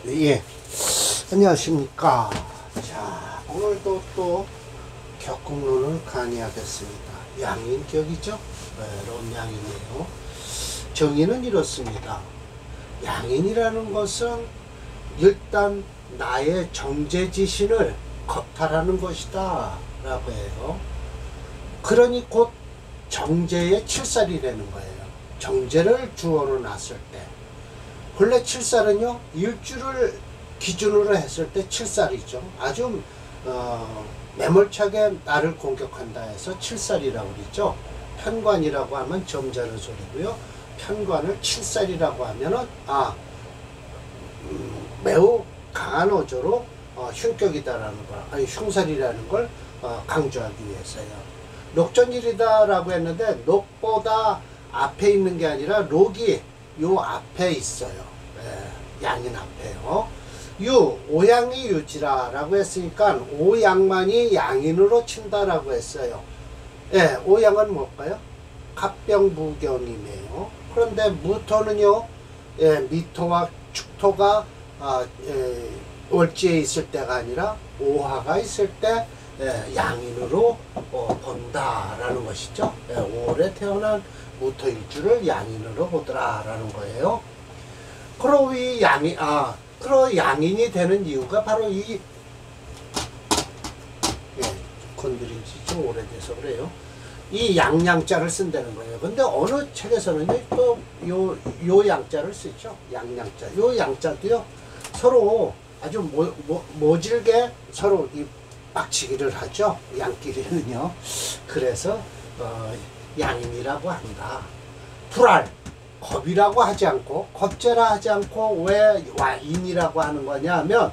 예, 안녕하십니까. 자, 오늘도 또 격국론을 강의하겠습니다. 양인격이죠. 외로운 양인이에요. 정의는 이렇습니다. 양인이라는 것은 일단 나의 정제지신을 겁탈하는 것이다 라고 해요. 그러니 곧 정제의 칠살이라는 거예요. 정제를 주어로 놨을 때, 본래 칠살은요 일주를 기준으로 했을 때 칠살이죠. 아주 매몰차게 나를 공격한다 해서 칠살이라고 그러죠. 편관이라고 하면 점자는 소리고요, 편관을 칠살이라고 하면은 매우 강한 어조로 흉격이다라는 걸, 아니 흉살이라는 걸 강조하기 위해서요. 녹전일이다라고 했는데 녹보다 앞에 있는 게 아니라 녹이 요 앞에 있어요. 양인 앞에요. 오양이 유지라라고 했으니까 오양만이 양인으로 친다라고 했어요. 오양은 뭘까요? 갑병무경이네요. 그런데 무토는요, 미토와 축토가 월지에 있을 때가 아니라 오화가 있을 때 양인으로 본다라는 것이죠. 5월에 태어난 무토일주를 양인으로 보더라라는 거예요. 그러 양인이 되는 이유가 바로 이 건드린 지 좀 오래돼서 그래요. 이 양양자를 쓴다는 거예요. 근데 어느 책에서는요 또 요 양자를 쓰죠. 양양자. 요 양자도요 서로 아주 모질게 서로 이 빡치기를 하죠. 양끼리는요. 그래서 양인이라고 한다. 불알, 겁이라고 하지 않고, 겁제라 하지 않고 왜 인이라고 하는 거냐 하면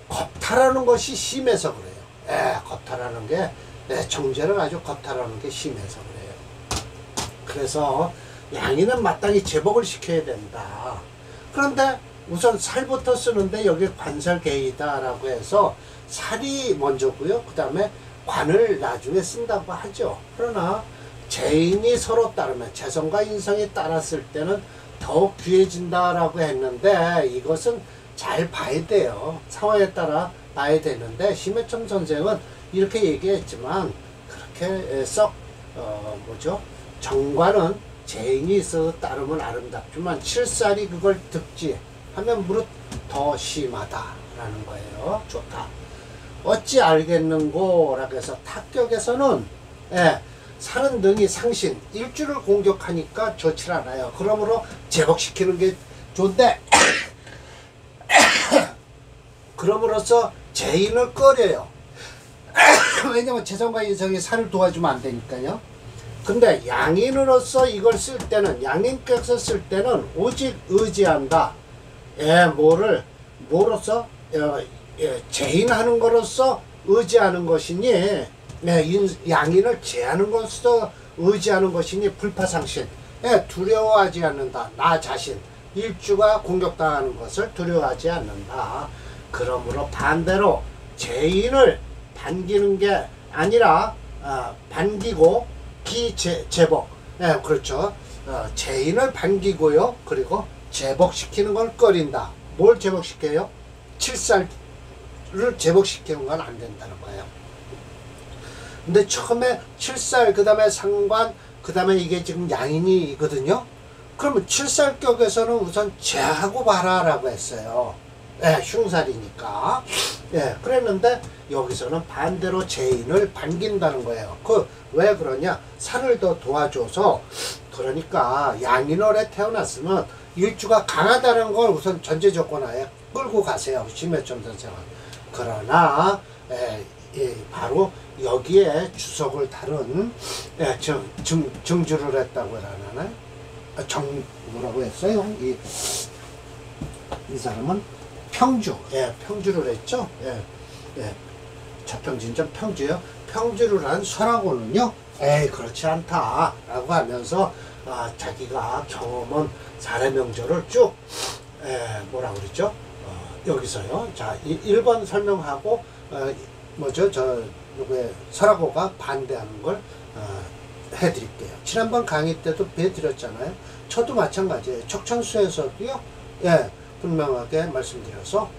겁탈하는 것이 심해서 그래요. 겁탈하는 게, 정제를 아주 겁탈하는 게 심해서 그래요. 그래서 양인은 마땅히 제복을 시켜야 된다. 그런데 우선 살부터 쓰는데 여기 관살개이다 라고 해서 살이 먼저고요. 그 다음에 관을 나중에 쓴다고 하죠. 그러나 재인이 서로 따르면, 재성과 인성이 따랐을 때는 더욱 귀해진다라고 했는데, 이것은 잘 봐야 돼요. 상황에 따라 봐야 되는데, 심해첨 선생은 이렇게 얘기했지만, 그렇게 썩 정관은 재인이 있어서 따르면 아름답지만 칠살이 그걸 득지하면 무릇 더 심하다라는 거예요. 좋다. 어찌 알겠는고 라고 해서 타격에서는 살은 능히 상신, 일주를 공격하니까 좋지 않아요. 그러므로 제복시키는 게 좋은데 그럼으로써 재인을 꺼려요. 왜냐면 재성과 인성이 살을 도와주면 안 되니까요. 근데 양인으로서 이걸 쓸 때는, 양인격서 쓸 때는 오직 의지한다. 뭐로서 재인하는 거로서 의지하는 것이니, 양인을 제하는 것으로 의지하는 것이니 불파상신, 두려워하지 않는다. 나 자신, 일주가 공격당하는 것을 두려워하지 않는다. 그러므로 반대로 재인을 반기는 게 아니라 반기고 기제복, 그렇죠. 재인을 반기고요, 그리고 제복시키는 걸 꺼린다. 뭘 제복시켜요? 칠살을 제복시키는 건 안 된다는 거예요. 근데 처음에 칠살, 그 다음에 상관, 그 다음에 이게 지금 양인이거든요. 그러면 칠살격에서는 우선 제하고 봐라라고 했어요. 흉살이니까. 그랬는데 여기서는 반대로 재인을 반긴다는 거예요. 왜 그러냐? 살을 더 도와줘서, 그러니까 양인월에 태어났으면 일주가 강하다는 걸 우선 전제 조건하에 끌고 가세요. 심해점 선생은. 그러나 바로 여기에 주석을 다룬 정주를 했다고 하나요? 뭐라고 했어요? 이 사람은 평주, 평주를 했죠. 저평진전 평주요. 평주를 한 설하고는요, 그렇지 않다 라고 하면서 자기가 경험한 사례 명절을 쭉 뭐라 그러죠? 여기서요. 자, 1번 설명하고 설하고가 반대하는 걸 해드릴게요. 지난번 강의 때도 배드렸잖아요. 저도 마찬가지예요. 척천수에서도요, 분명하게 말씀드려서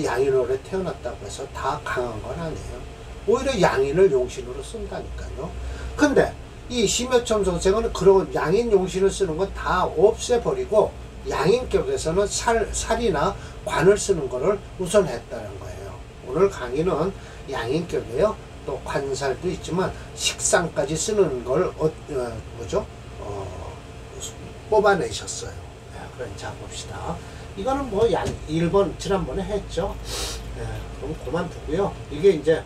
양인월에 태어났다고 해서 다 강한 건 아니에요. 오히려 양인을 용신으로 쓴다니까요. 근데 이 심여첨 선생은 그런 양인 용신을 쓰는 건 다 없애버리고 양인격에서는 살이나 관을 쓰는 거를 우선 했다는 거예요. 오늘 강의는 양인격이에요. 또 관살도 있지만 식상까지 쓰는 걸 뽑아내셨어요. 네, 그럼 자 봅시다. 이거는 뭐 1번 지난번에 했죠. 네, 그럼 그만두고요. 이게 이제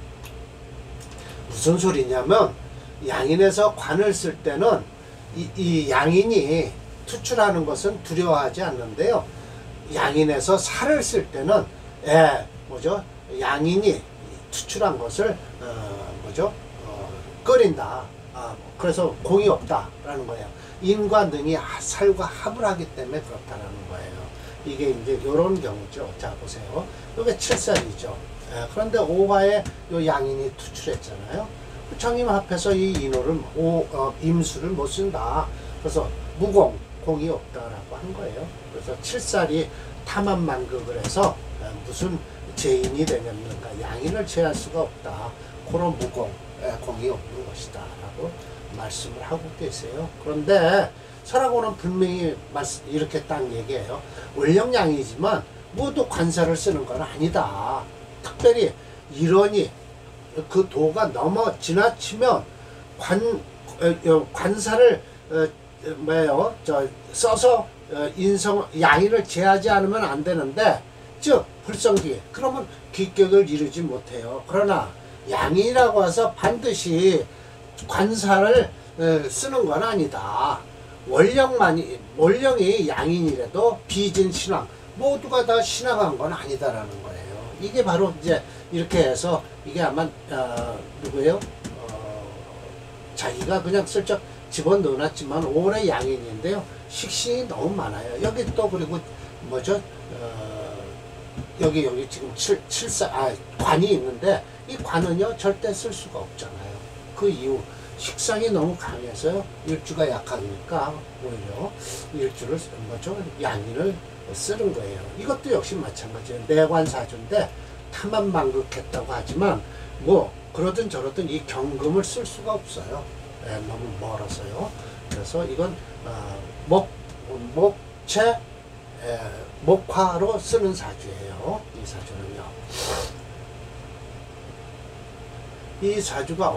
무슨 소리냐면 양인에서 관을 쓸 때는 이 양인이 투출하는 것은 두려워하지 않는데요. 양인에서 살을 쓸 때는 양인이 투출한 것을 끓인다. 그래서 공이 없다라는 거예요. 인과 능이 살과 합을 하기 때문에 그렇다라는 거예요. 이게 이제 이런 경우죠. 자 보세요. 이게 7살이죠. 그런데 5화에 요 양인이 투출했잖아요. 청임 합해서 이 인호를 임수를 못 쓴다. 그래서 무공, 공이 없다라고 한 거예요. 그래서 7살이 탐함만극을 해서 무슨 죄인이 되겠는가, 양인을 제할 수가 없다. 그런 무공, 공이 없는 것이다 라고 말씀을 하고 계세요. 그런데 설하고는 분명히 이렇게 딱 얘기해요. 원령양이지만 모두 관사를 쓰는 건 아니다. 특별히 일원이 그 도가 지나치면 관사를 써서 양인을 제하지 않으면 안 되는데, 즉 불성기, 그러면 기격을 이루지 못해요. 그러나 양인이라고 해서 반드시 관사를 쓰는 건 아니다. 원령이 양인이라도 비진 신왕 모두가 다 신앙한 건 아니다라는 거예요. 이게 바로 이제 이렇게 해서 이게 아마 누구예요? 자기가 그냥 슬쩍 집어넣어놨지만 올해 양인인데요. 식신이 너무 많아요. 여기 또 그리고 여기 지금 관이 있는데 이 관은요 절대 쓸 수가 없잖아요. 그 이유 식상이 너무 강해서요. 일주가 약하니까 오히려 일주를 양인을 쓰는 거예요. 이것도 역시 마찬가지예요. 내관사주인데 탐함만극했다고 하지만 뭐 그러든 저러든 이 경금을 쓸 수가 없어요. 너무 멀어서요. 그래서 이건 목체 목화로 쓰는 사주예요. 이 사주는요. 이 사주가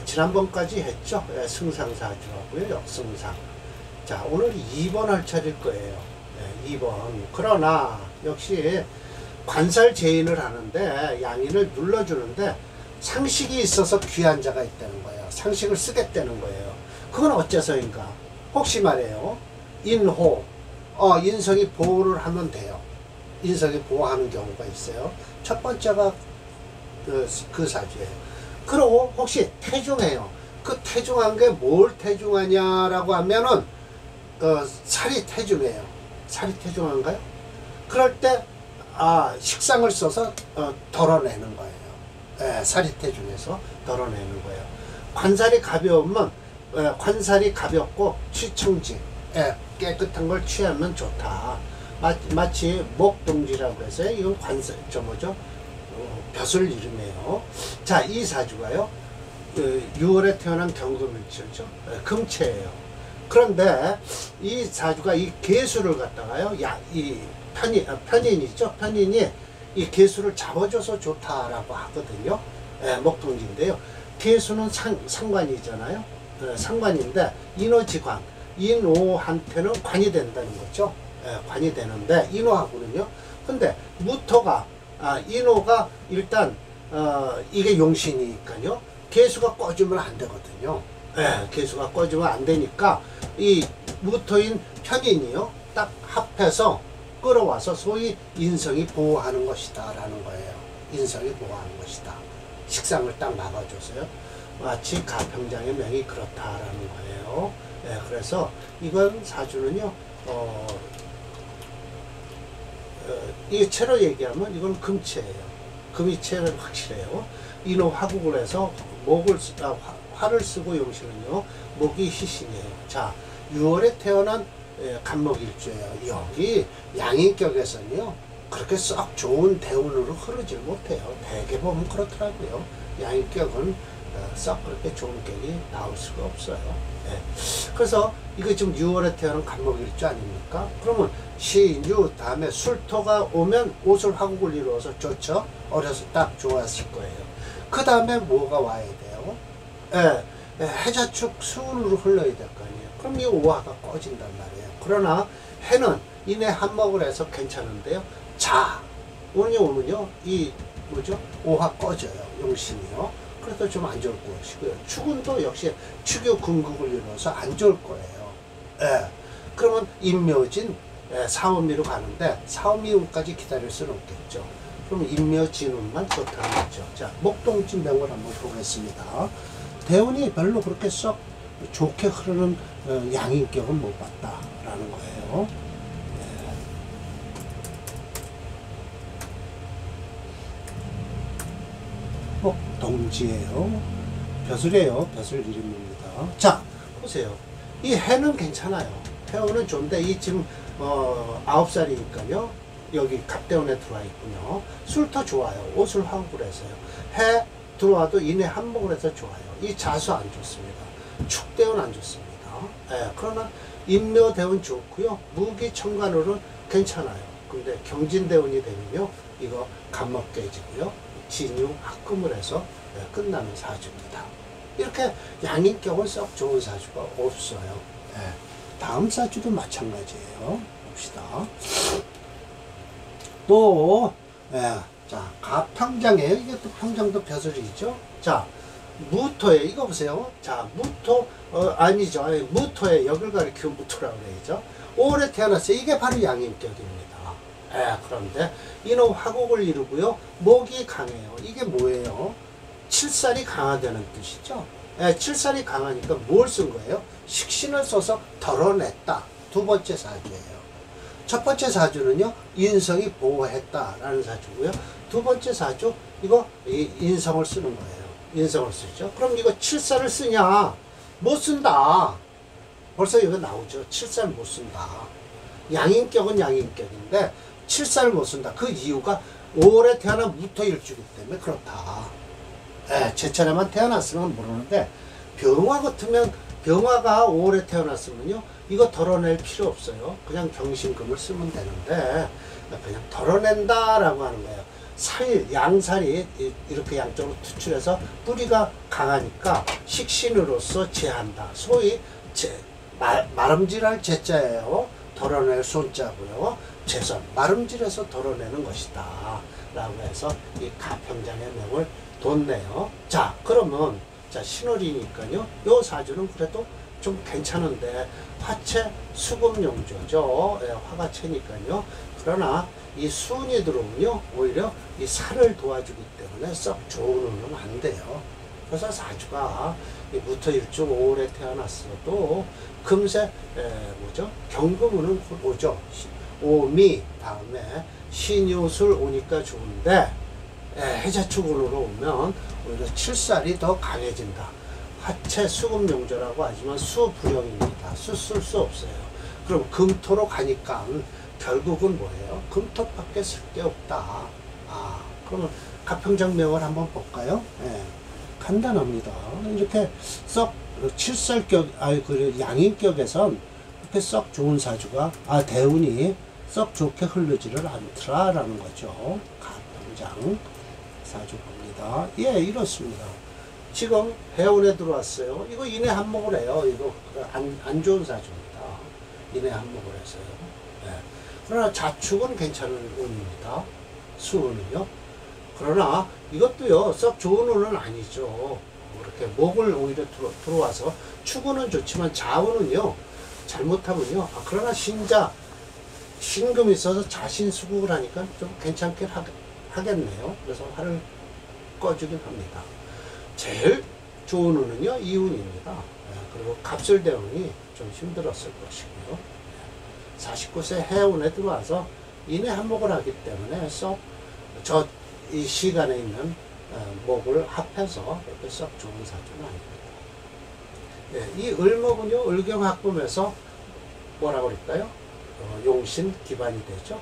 지난번까지 했죠. 승상사주라고요. 역승상. 자, 오늘 2번 할 차릴 거예요. 2번. 그러나 역시 관살 제인을 하는데 양인을 눌러주는데 상식이 있어서 귀한 자가 있다는 거예요. 상식을 쓰겠다는 거예요. 그건 어째서인가? 혹시 말이에요. 인호. 인성이 보호를 하면 돼요. 인성이 보호하는 경우가 있어요. 첫 번째가 그 사주예요. 그리고 혹시 태중해요. 그 태중한 게 뭘 태중하냐라고 하면은 살이 태중해요. 살이 태중한가요? 그럴 때 식상을 써서 덜어내는 거예요. 살이 태중해서 덜어내는 거예요. 관살이 가벼우면 관살이 가볍고 취청지 깨끗한 걸 취하면 좋다. 마치 목동지라고 해서 이건 관살 벼슬 이름이에요. 자, 이 사주가요 6월에 태어난 경금일주죠. 금체예요. 그런데 이 사주가 이 개수를 갖다가요 이 편인이죠. 편인이 이 개수를 잡아줘서 좋다라고 하거든요. 목동지인데요. 개수는 상관이잖아요. 상관인데 인호지관, 인호한테는 관이 된다는 거죠. 관이 되는데 인호하고는요. 근데 무토가 인호가 일단 이게 용신이니까요. 개수가 꺼지면 안 되거든요. 개수가 꺼지면 안 되니까 이 무토인 편인이요. 딱 합해서 끌어와서 소위 인성이 보호하는 것이다 라는 거예요. 인성이 보호하는 것이다. 식상을 딱 막아줘서요. 마치 가평장의 명이 그렇다라는 거예요. 그래서 이건 사주는요. 이 채로 얘기하면 이건 금체예요. 금이 채는 확실해요. 인호 화국을 해서 화를 쓰고 용신은요. 목이 희신이에요. 자, 6월에 태어난 간목일주예요. 여기 양인격에서는요 그렇게 썩 좋은 대운으로 흐르질 못해요. 대개 보면 그렇더라고요. 양인격은 썩 그렇게 좋은 격이 나올 수가 없어요. 네. 그래서 이거 지금 6월에 태어난 간목일주 아닙니까? 그러면 신유 다음에 술토가 오면 오술 화국을 이루어서 좋죠. 어려서 딱 좋았을 거예요. 그 다음에 뭐가 와야 돼요? 해자축 수운으로 흘러야 될 거 아니에요. 그럼 이 오화가 꺼진단 말이에요. 그러나 해는 이내 한몫을 해서 괜찮은데요. 자, 오면요 이 뭐죠? 오화 꺼져요. 용신이요. 그래도 좀 안 좋을 것이고요. 축운도 역시 축유 금국을 이루어서 안 좋을 거예요. 그러면 인묘진 사오미로 가는데 사오미운까지 기다릴 수는 없겠죠. 그럼 인묘진운만 좋다는 거죠. 자, 목동진 명을 한번 보겠습니다. 대운이 별로 그렇게 썩 좋게 흐르는 양인격은 못 봤다라는 거예요. 목동지예요. 벼슬이에요. 벼슬 이름입니다. 자, 보세요. 이 해는 괜찮아요. 해운은 좋은데 이 지금 9살이니까요. 여기 갑대운에 들어와 있군요. 술도 좋아요. 옷을 화국을 해서요. 해 들어와도 이내 한몫을 해서 좋아요. 이 자수 안 좋습니다. 축대운 안 좋습니다. 그러나 인묘대운 좋고요. 무기천간으로는 괜찮아요. 근데 경진대운이 되면요. 이거 간목 깨지고요. 진유 합금을 해서 끝나는 사주입니다. 이렇게 양인격은 썩 좋은 사주가 없어요. 다음 사주도 마찬가지예요. 봅시다. 또 자, 갑탕장이에요. 이게 또 평장도 벼슬이죠. 자, 무토에 이거 보세요. 자, 무토 아니죠. 무토에 여길 가리키면 무토라고 그래야죠. 5월에 태어났어요. 이게 바로 양인격입니다. 그런데 이는 화국을 이루고요. 목이 강해요. 이게 뭐예요? 칠살이 강화되는 뜻이죠. 칠살이 강하니까 뭘 쓴 거예요? 식신을 써서 덜어냈다. 두 번째 사주예요. 첫 번째 사주는요, 인성이 보호했다라는 사주고요. 두 번째 사주, 이거 인성을 쓰는 거예요. 인성을 쓰죠. 그럼 이거 칠살을 쓰냐? 못 쓴다. 벌써 이거 나오죠. 칠살 못 쓴다. 양인격은 양인격인데 칠살 못 쓴다. 그 이유가 5월에 태어난 무토일주기 때문에 그렇다. 제 차례만 태어났으면 모르는데 병화 같으면 병화가 5월에 태어났으면요 이거 덜어낼 필요 없어요. 그냥 경신금을 쓰면 되는데 그냥 덜어낸다 라고 하는 거예요. 양살이 이렇게 양쪽으로 투출해서 뿌리가 강하니까 식신으로서 제한다. 소위 마름질할 제자예요. 덜어낼 손자고요. 재선 마름질해서 덜어내는 것이다 라고 해서 이 가평장의 명을 뒀네요. 자, 그러면 자 신월이니까요. 요 사주는 그래도 좀 괜찮은데 화채 수금용조죠. 화가채니까요. 그러나 이 수운이 들어오면요 오히려 이 살을 도와주기 때문에 썩 좋은 운은 안 돼요. 그래서 사주가 무토일주 5월에 태어났어도 금세 뭐죠? 경금운은 오죠. 오미 다음에 신유술 오니까 좋은데 해자축운으로 오면 오히려 칠살이 더 강해진다. 화채 수금용조라고 하지만 수불용입니다. 쓸 수 없어요. 그럼 금토로 가니까 결국은 뭐예요? 금토밖에 쓸 게 없다. 그러면 가평장명을 한번 볼까요? 간단합니다. 이렇게 썩 칠살격, 그 양인격에선 이렇게 썩 좋은 사주가, 대운이 썩 좋게 흐르지를 않더라라는 거죠. 가평장 사주 봅니다. 이렇습니다. 지금 해운에 들어왔어요. 이거 인해 한몫을 해요. 이거 안 좋은 사주입니다. 인해 한몫을 해서요. 그러나 자축은 괜찮은 운입니다. 수운은요. 그러나 이것도요, 썩 좋은 운은 아니죠. 이렇게 목을 오히려 들어와서 축운은 좋지만 자운은요, 잘못하면요. 그러나 신금이 있어서 자신 수국을 하니까 좀 괜찮긴 하겠네요. 그래서 화를 꺼주긴 합니다. 제일 좋은 운은요, 이운입니다. 그리고 갑술대운이 좀 힘들었을 것이고요. 49세 해운에 들어와서 인해 한몫을 하기 때문에 썩 이 시간에 있는 목을 합해서 이렇게 썩 좋은 사주는 아닙니다. 이 을목은요, 을경합금에서 뭐라고 그럴까요? 용신 기반이 되죠.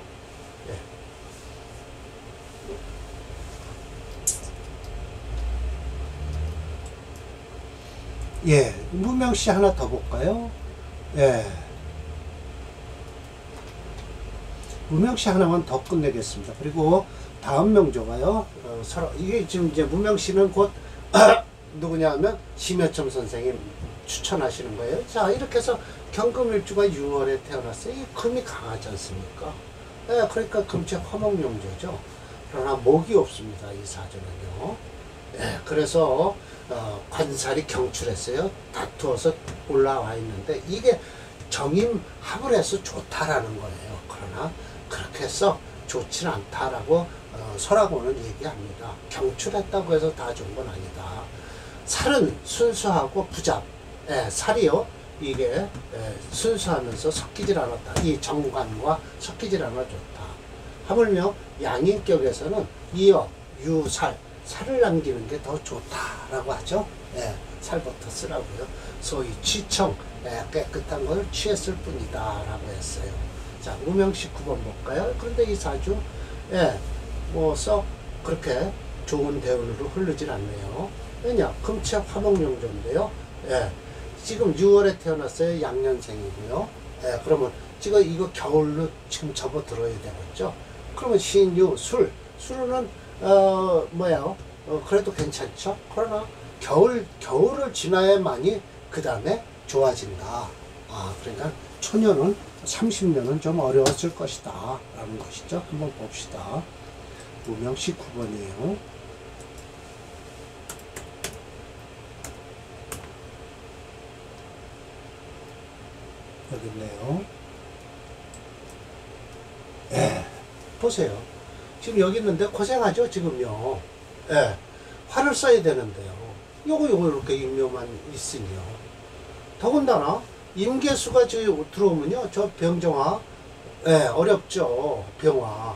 예. 예, 무명시 하나 더 볼까요? 예. 무명시 하나만 더 끝내겠습니다. 그리고 다음 명조가요, 서로, 이게 지금 이제 무명시는 곧, 누구냐 하면 심여점 선생님 추천하시는 거예요. 자, 이렇게 해서 경금일주가 6월에 태어났어요. 이 금이 강하지 않습니까? 예, 그러니까 금체 화목용조죠. 그러나 목이 없습니다. 이 사주는요. 예, 그래서, 관살이 경출했어요. 다투어서 올라와 있는데, 이게 정임합을 해서 좋다라는 거예요. 그러나, 그렇게 해서 좋지는 않다라고 설하고는 얘기합니다. 경출했다고 해서 다 좋은 건 아니다. 살은 순수하고 부잡, 살이요, 이게 순수하면서 섞이질 않았다. 이 정관과 섞이질 않아 좋다. 하물며 양인격에서는 이어, 유, 살을 남기는 게 더 좋다라고 하죠. 살부터 쓰라고요. 소위 취청, 깨끗한 걸 취했을 뿐이다 라고 했어요. 자, 무명시 9번 볼까요? 그런데 이 사주, 뭐 썩 그렇게 좋은 대운으로 흐르질 않네요. 왜냐? 금체 화목용조인데요. 지금 6월에 태어났어요. 양년생이고요. 그러면 지금 이거 겨울로 지금 접어들어야 되겠죠. 그러면 신유, 술은 뭐예요? 그래도 괜찮죠. 그러나 겨울을 지나야만이 그 다음에 좋아진다. 그러니까 초년은 30년은 좀 어려웠을 것이다 라는 것이죠. 한번 봅시다. 무명시 9번이에요. 여기 있네요. 보세요. 지금 여기 있는데 고생하죠, 지금요. 활을 써야 되는데요. 요거 이렇게 임묘만 있으니요. 더군다나 임계수가 들어오면요, 저 병정화, 어렵죠. 병화.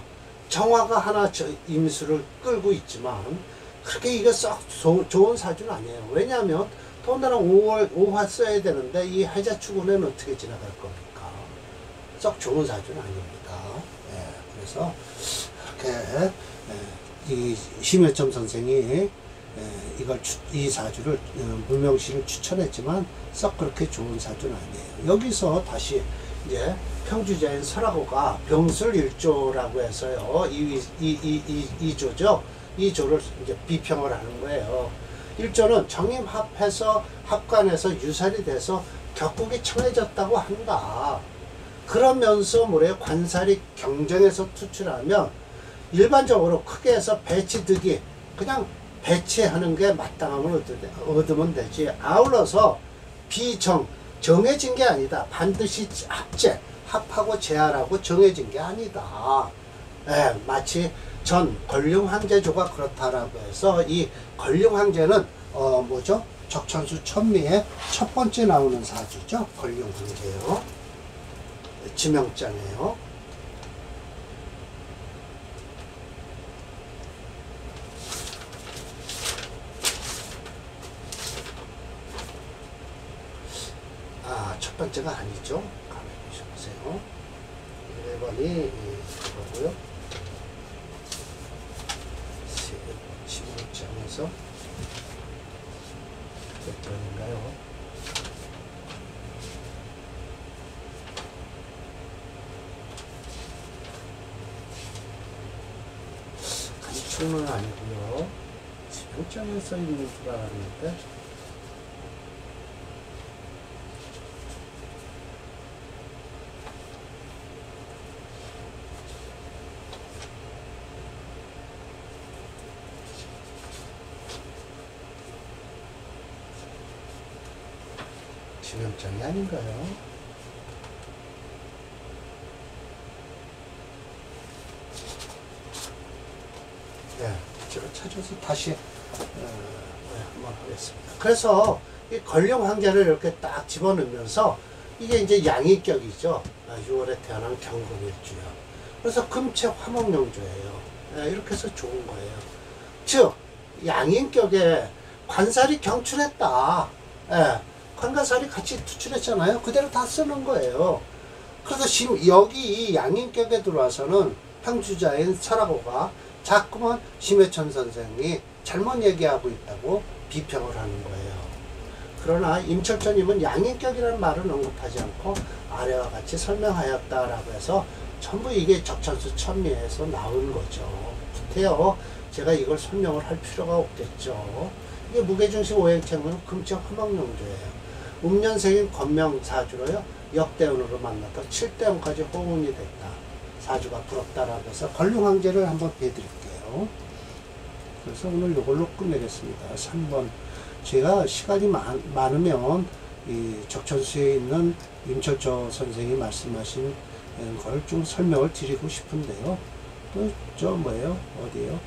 정화가 하나 임수를 끌고 있지만, 그렇게 이게 썩 좋은 사주는 아니에요. 왜냐하면, 더군다나 5화 써야 되는데, 이 해자축운에는 어떻게 지나갈 겁니까? 썩 좋은 사주는 아닙니다. 그래서, 이렇게, 이 심여점 선생이, 이 사주를, 무명시를 추천했지만, 썩 그렇게 좋은 사주는 아니에요. 여기서 다시, 이제, 평주자인 설하고가 병술일조라고 해서요. 이 조죠. 이 조를 이제 비평을 하는 거예요. 일조는 정임합해서 합관해서 유살이 돼서 격국이 청해졌다고 한다. 그러면서 뭐래요? 관살이 경정에서 투출하면 일반적으로 크게 해서 배치득이 그냥 배치하는 게 마땅함을 얻으면 되지. 아울러서 정해진 게 아니다. 반드시 합하고 제한하고 정해진 게 아니다. 마치 전 권룡황제조가 그렇다라고 해서 이 권룡황제는 뭐죠? 적천수 천미의 첫 번째 나오는 사주죠. 권룡황제요. 지명자네요. 첫 번째가 아니죠. 가만히 보셔보세요. 1번이 이거고요. 16장에서 몇 번인가요? 간추는 아니고요. 지명장에 써 있는 줄 알았는데. 지명장이 아닌가요? 제가 찾아서 다시 한번 하겠습니다. 그래서 이 권룡황제를 이렇게 딱 집어넣으면서 이게 이제 양인격이죠. 6월에 태어난 경금일주요. 그래서 금체 화목용조예요. 이렇게 해서 좋은 거예요. 즉 양인격에 관살이 경출했다. 관과살이 같이 투출했잖아요. 그대로 다 쓰는 거예요. 그래서 여기 이 양인격에 들어와서는 평주자인 설하고가 자꾸만 심해천 선생이 잘못 얘기하고 있다고 비평을 하는 거예요. 그러나 임철조님은 양인격이라는 말은 언급하지 않고 아래와 같이 설명하였다라고 해서 전부 이게 적천수 천미에서 나온 거죠. 구태여 제가 이걸 설명을 할 필요가 없겠죠. 이게 무게중심 오행책은 금적 화막용조예요. 음년생인 권명사주로요. 역대운으로 만났다. 7대운까지 호응이 됐다. 사주가 부럽다라고 해서 권룡황제를 한번 배드릴게요. 그래서 오늘 이걸로 끝내겠습니다. 3번. 제가 시간이 많으면 이 적천수에 있는 임철조 선생이 말씀하신 걸 좀 설명을 드리고 싶은데요. 또 저 뭐예요? 어디에요?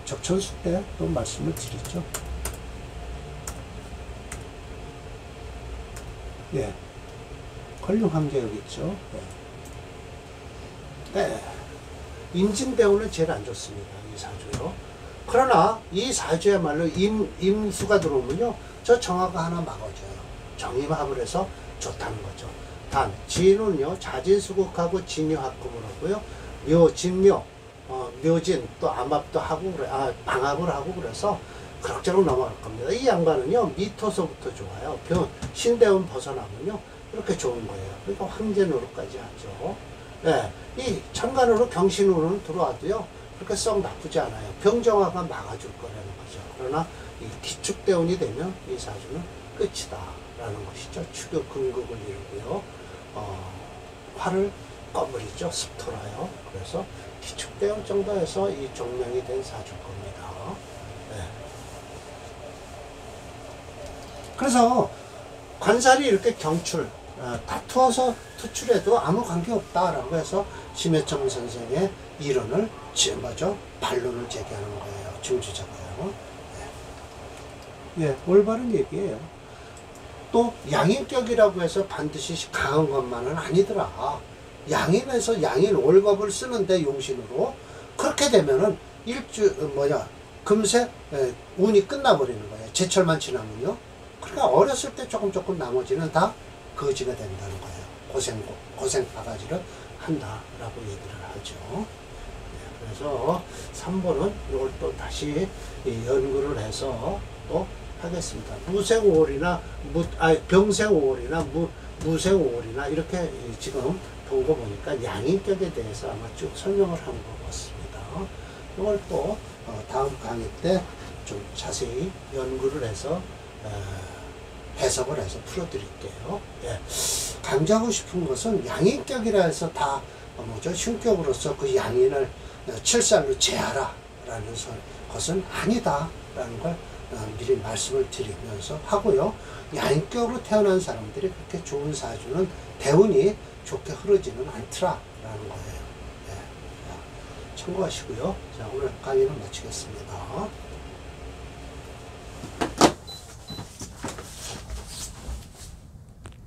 적천수 때 또 말씀을 드리죠. 예. 권룡황제 여기 있죠. 네. 네. 임진대운은 제일 안 좋습니다. 이 사주요. 그러나 이 사주야말로 임수가 들어오면요. 저 정화가 하나 막아줘요. 정임합을 해서 좋다는 거죠. 단, 진은요. 자진수국하고 진유합금을 하고요. 진묘, 묘진 또 암합도 하고 그래. 방합을 하고 그래서 그럭저럭 넘어갈 겁니다. 이 양반은요. 미토서부터 좋아요. 신대운 벗어나면요. 이렇게 좋은 거예요. 그러니까 황제노로까지 하죠. 예, 이 천간으로 경신으로는 들어와도요. 그렇게 썩 나쁘지 않아요. 병정화가 막아줄 거라는 거죠. 그러나 이 기축대운이 되면 이 사주는 끝이다 라는 것이죠. 축유 근극을 이루고요. 화를 꺼버리죠. 습토라요. 그래서 기축대운 정도에서 이 종명이 된 사주일 겁니다. 네. 그래서 관살이 이렇게 경출, 다투어서 투출해도 아무 관계없다라고 해서 심해청 선생의 이론을 반론을 제기하는 거예요. 증주자가요. 네. 예, 올바른 얘기예요. 또 양인격이라고 해서 반드시 강한 것만은 아니더라. 양인에서 양인 월겁을 쓰는데 용신으로 그렇게 되면은 금세 운이 끝나버리는 거예요. 제철만 지나면요. 그러니까 어렸을 때 조금 나머지는 다 거지가 된다는 거예요. 고생 바가지를 한다라고 얘기를 하죠. 네, 그래서 3번은 이걸 또 다시 연구를 해서 또 하겠습니다. 무생오월이나 병생오월이나 무생오월이나 이렇게 지금 본 거 보니까 양인격에 대해서 아마 쭉 설명을 한 것 같습니다. 이걸 또 다음 강의 때 좀 자세히 연구를 해서 해석을 해서 풀어드릴게요. 예. 강조하고 싶은 것은 양인격이라 해서 다 흉격으로서 그 양인을 칠살로 제하라 라는 것은 아니다 라는 걸 미리 말씀을 드리면서 하고요. 양인격으로 태어난 사람들이 그렇게 좋은 사주는 대운이 좋게 흐르지는 않더라 라는 거예요. 예. 참고하시고요. 자, 오늘 강의는 마치겠습니다.